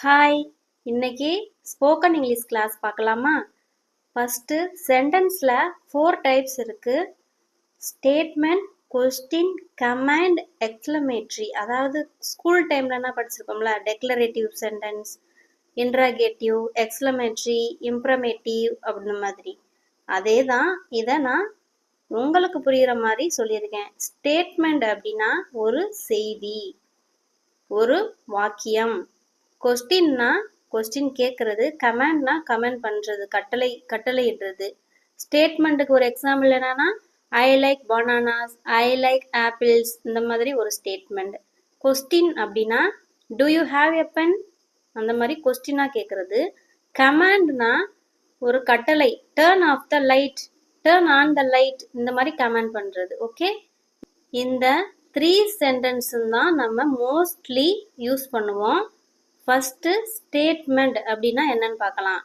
Hi, இன்னைக்கு spoken English class பார்க்கலாமா? First சென்டென்ஸ்ல 4 types இருக்கு. Statement, question, command, exclamatory. அதாவது ஸ்கூல் டைம்ல என்ன படிச்சிருக்கோம்ல, டெக்ளரேட்டிவ் சென்டென்ஸ், இன்ட்ராகேட்டிவ், எக்ஸ்க்ளமேட்டரி, இம்ப்ரமேட்டிவ் அப்படின்ற மாதிரி. அதே தான் இதை நான் உங்களுக்கு புரியுற மாதிரி சொல்லியிருக்கேன். ஸ்டேட்மெண்ட் அப்படின்னா ஒரு செய்தி, ஒரு வாக்கியம். கொஸ்டின்னா கொஸ்டின் கேட்கறது, கமாண்ட்னா கமெண்ட் பண்றது, கட்டளையிடுறது. ஸ்டேட்மெண்ட்டுக்கு ஒரு எக்ஸாம்பிள் என்னன்னா, I like bananas, I like apples, இந்த மாதிரி ஒரு ஸ்டேட்மெண்ட். கொஸ்டின் அப்படின்னா, do you have a pen, அந்த மாதிரி கொஸ்டினா கேட்கறது. கமாண்ட்னா ஒரு கட்டளை, turn off the light, turn on the light, இந்த மாதிரி கமாண்ட் பண்றது. ஓகே, இந்த 3 சென்டென்ஸும் தான் நம்ம மோஸ்ட்லி யூஸ் பண்ணுவோம். ஃபர்ஸ்ட் ஸ்டேட்மெண்ட் அப்படின்னா என்னன்னு பார்க்கலாம்.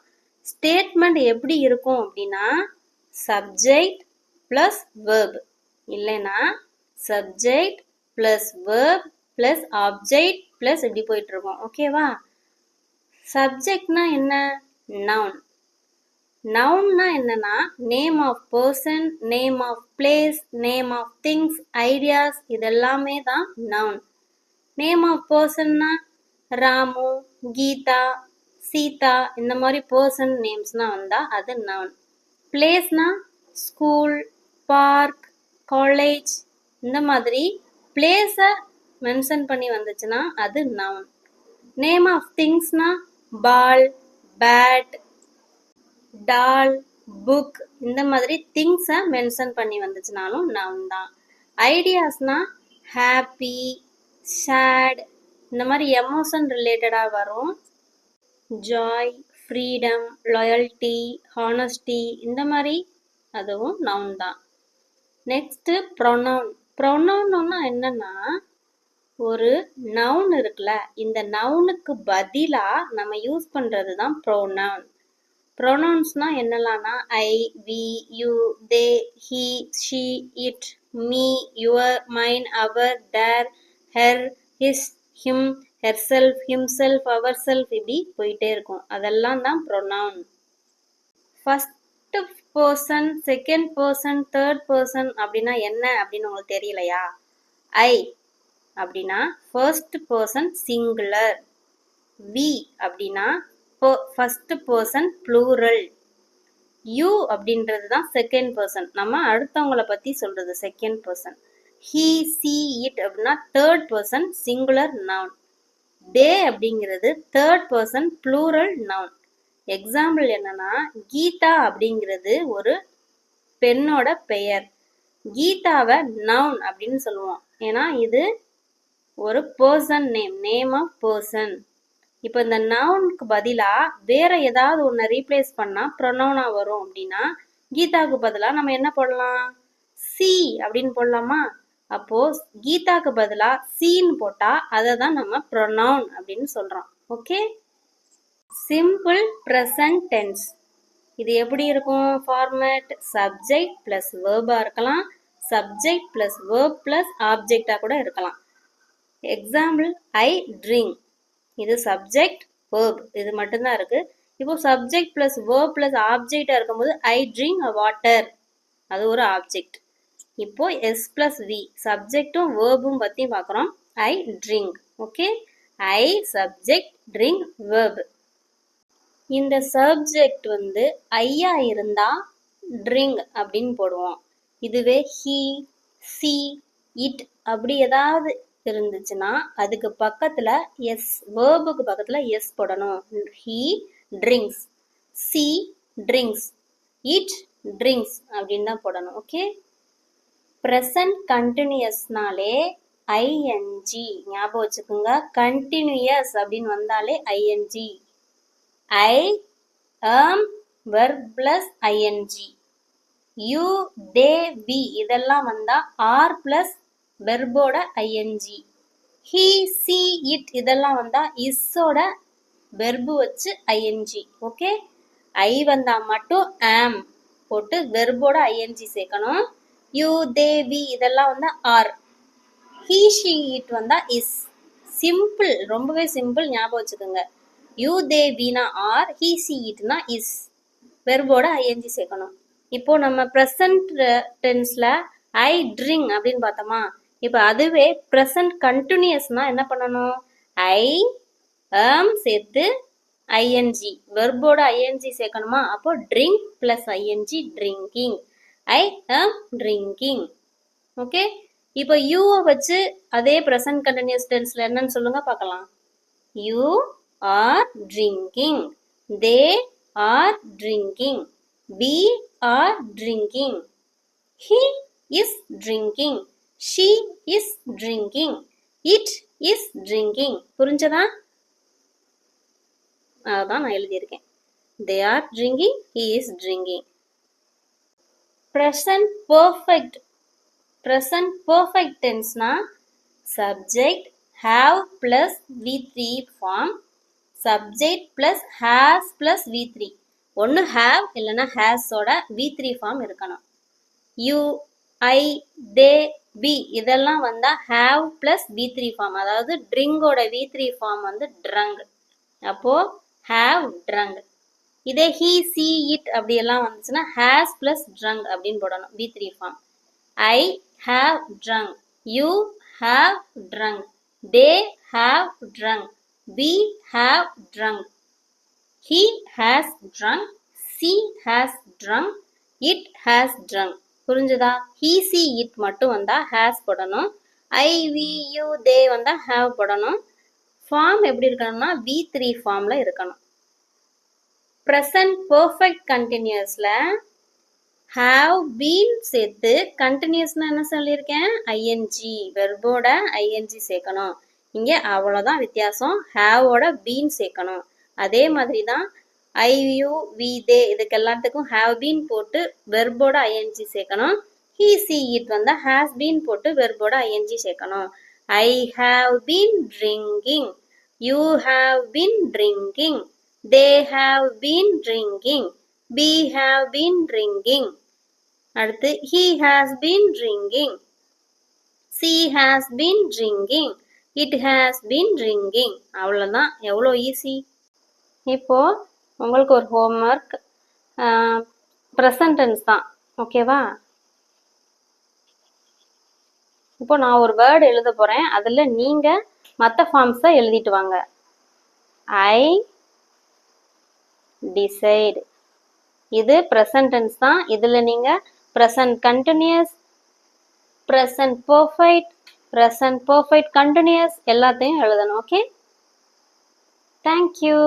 ஸ்டேட்மெண்ட் எப்படி இருக்கும் அப்படின்னா, சப்ஜெக்ட் பிளஸ் வெர்ப், இல்லைன்னா subject plus verb plus object plus இப்படி போயிட்டு இருக்கோம். ஓகேவா? சப்ஜெக்ட்னா என்ன? நவுன். நவுன்னா என்னன்னா, name of person, name of place, name of things, ideas, இதெல்லாமே தான் நவுன். நேம் ஆஃப் பர்சன்னா ராமு, கீதா, சீதா, இந்த மாதிரி பர்சன் நேம்ஸ்னா வந்தா அது நவுன். பிளேஸ்னா ஸ்கூல், பார்க், காலேஜ், இந்த மாதிரி பிளேஸை மென்ஷன் பண்ணி வந்துச்சுன்னா அது நவுன். நேம் ஆஃப் திங்ஸ்னா பால், பேட், டால், புக், இந்த மாதிரி திங்ஸை மென்ஷன் பண்ணி வந்துச்சுனாலும் நவுன் தான். ஐடியாஸ்னா ஹாப்பி, சேட், இந்த மாதிரி எமோஷன் ரிலேட்டடாக வரும். ஜாய், ஃப்ரீடம், லாயல்ட்டி, ஹானஸ்டி, இந்த மாதிரி அதுவும் நவுன் தான். Next pronoun. ப்ரொனவுன்னா என்னன்னா, ஒரு நவுன் இருக்குல்ல, இந்த நவுனுக்கு பதிலாக நம்ம யூஸ் பண்ணுறது தான் ப்ரோனவுன். ப்ரொனவுன்ஸ்னா என்னெல்லாம்னா I, we, you, they, he, she, it, me, your, mine, our, their, her, his, him, herself, himself, ourself, இப்படி போயிட்டே இருக்கும். அதெல்லாம் தான் pronoun. First person, second person, third person அப்படின்னா என்ன அப்படின்னு உங்களுக்கு தெரியலையா? ஐ அப்படின்னா ஃபர்ஸ்ட் பர்சன் சிங்குலர். வி அப்படின்னா ஃபர்ஸ்ட் பர்சன் ப்ளூரல். யூ அப்படின்றது தான் செகண்ட் பர்சன், நம்ம அடுத்தவங்களை பத்தி சொல்றது second person. He, she, it அப்படின்னா third person singular noun. They அப்படிங்கிறது third person plural noun. Example என்னன்னா, கீதா அப்படிங்கிறது ஒரு பெண்ணோட பெயர். கீதாவை நவுன் அப்படின்னு சொல்லுவோம், ஏன்னா இது ஒரு person name, name of person. இப்போ இந்த நவுனுக்கு பதிலாக வேற ஏதாவது ஒன்று ரீப்ளேஸ் பண்ணா ப்ரொனவுனா வரும். அப்படின்னா கீதாவுக்கு பதிலாக நம்ம என்ன போடலாம்? சி அப்படின்னு போடலாமா? அப்போ கீதாக்கு பதிலாக சீன்னு போட்டா அதை தான் நம்ம ப்ரொனவுன் அப்படின்னு சொல்றோம். Okay, simple present tense. இது எப்படி இருக்கும்? ஃபார்மேட் சப்ஜெக்ட் பிளஸ் வேர்பா இருக்கலாம், சப்ஜெக்ட் பிளஸ் வேர்ப் பிளஸ் ஆப்ஜெக்டா கூட இருக்கலாம். எக்ஸாம்பிள், ஐ ட்ரிங்க், இது சப்ஜெக்ட் வேர்ப், இது மட்டும்தான் இருக்கு. இப்போ சப்ஜெக்ட் பிளஸ் வேர்ப் பிளஸ் ஆப்ஜெக்டா இருக்கும்போது ஐ ட்ரிங்க் வாட்டர், அது ஒரு ஆப்ஜெக்ட். இப்போ எஸ் பிளஸ் வி, சப்ஜெக்டும் வேர்பும் பத்தி பார்க்குறோம். I drink. Okay, I subject, drink verb. இந்த சப்ஜெக்ட் வந்து ஐயா இருந்தா ட்ரிங்க் அப்படின்னு போடுவோம். இதுவே ஹி, சி, இட் அப்படி ஏதாவது இருந்துச்சுன்னா அதுக்கு பக்கத்துல எஸ், வேர்புக்கு பக்கத்துல எஸ் போடணும். He drinks, C drinks, it drinks அப்படின்னு தான் போடணும். ஓகே, ப்ரெசன்ட் கண்டினியூஸ்னாலே ஐஎன்ஜி ஞாபகம் வச்சுக்கோங்க. கண்டினியூஸ் அப்படின்னு வந்தாலே ING. I, am, verb plus ING. You, they, we இதெல்லாம் வந்தா ஆர் பிளஸ் வெர்போட ஐஎன்ஜி. ஹி, சி, இட் இதெல்லாம் வந்தா இஸ்ஸோட வெர்பு வச்சு ஐஎன்ஜி. ஓகே, ஐ வந்தா மட்டும் ஆம் போட்டு வெர்போட ஐஎன்ஜி சேர்க்கணும். யூ, தே, வி இதெல்லாம் வந்தா ஆர். ஹி, ஷி, இட் வந்தா இஸ். சிம்பிள், ரொம்பவே சிம்பிள், ஞாபகம் வச்சுக்கோங்க. யூ தே வீனா ஆர், ஹீ சி இட்னா இஸ். வெர்போட ஐஎன்ஜி சேர்க்கணும். இப்போ நம்ம ப்ரெசன்ட் டென்ஸ்ல ஐ ட்ரிங்க் அப்படின்னு பார்த்தோமா, இப்போ அதுவே ப்ரெசன்ட் கண்டினியூஸ்னா என்ன பண்ணணும், ஐ சேர்த்து ஐஎன்ஜி, வெர்போட ஐஎன்ஜி சேர்க்கணுமா, அப்போ ட்ரிங்க் பிளஸ் ஐஎன்ஜி ட்ரிங்கிங், ஐ ட்ரிங்கிங். ஓகே, இப்போ யூவை வச்சு அதே ப்ரெசன்ட் கண்டினியூஸ் டென்ஸ்ல என்னன்னு சொல்லுங்க பார்க்கலாம். You are drinking, they are drinking, we are drinking, he is drinking, she is drinking, it is drinking. புரிஞ்சதா? அதான் நான் எழுதியிருக்கேன். They are drinking, he is drinking. Present perfect. Present perfect tense-னா subject have plus V3 form, subject plus has plus V3. ஒன்று have இல்லைன்னா has ஓட V3 form இருக்கணும். you, I, they, we இதெல்லாம் வந்தா have plus V3 ஃபார்ம், அதாவது drink ஓட V3 form வந்து drunk. அப்போ have drunk. இதே he, she, it அப்படியெல்லாம் வந்துச்சுன்னா has plus drunk அப்படின்னு போடணும் V3 form. I have drunk, you have drunk, they have drunk, we have drunk, he has drunk, she has drunk, it has drunk. புரிஞ்சுதா? he, she, it மட்டும் வந்தா has போடணும். I, we, you, they வந்தா have போடணும். Form எப்படி இருக்கணும்னா V3 ஃபார்ம்ல இருக்கணும். present perfect continuousல have been சேர்த்து கண்டினியூஸ்னா என்ன சொல்லியிருக்கேன், ஐஎன்ஜி, வெர்போட ஐஎன்ஜி சேர்க்கணும். இங்கே அவ்வளோதான் வித்தியாசம், ஹேவோட பீன் சேர்க்கணும். அதே மாதிரி தான் ஐ, யூ, வி, தே இதுக்கு எல்லாத்துக்கும் ஹேவ் பீன் போட்டு வெர்போட ஐஎன்ஜி சேர்க்கணும். ஹீ, சி, இட் வந்து ஹேஸ் பீன் போட்டு வெர்போட ஐஎன்ஜி சேர்க்கணும். I have been drinking, you have been drinking, they have been drinking, we have been drinking. அடுத்து he has been drinking, she has been drinking, it has been drinking. அவ்வளோதான், எவ்வளோ easy. இப்போ உங்களுக்கு ஒரு homework, present tense தான், ஓகேவா? இப்போ நான் ஒரு வேர்டு எழுத போகிறேன், அதில் நீங்கள் மற்ற ஃபார்ம்ஸை எழுதிட்டு வாங்க. ஐ டிசைட், இது ப்ரெசன்ட் டென்ஸ் தான். இதில் நீங்கள் present continuous, present perfect continuous எல்லாத்தையும் எழுதணும். Okay, thank you.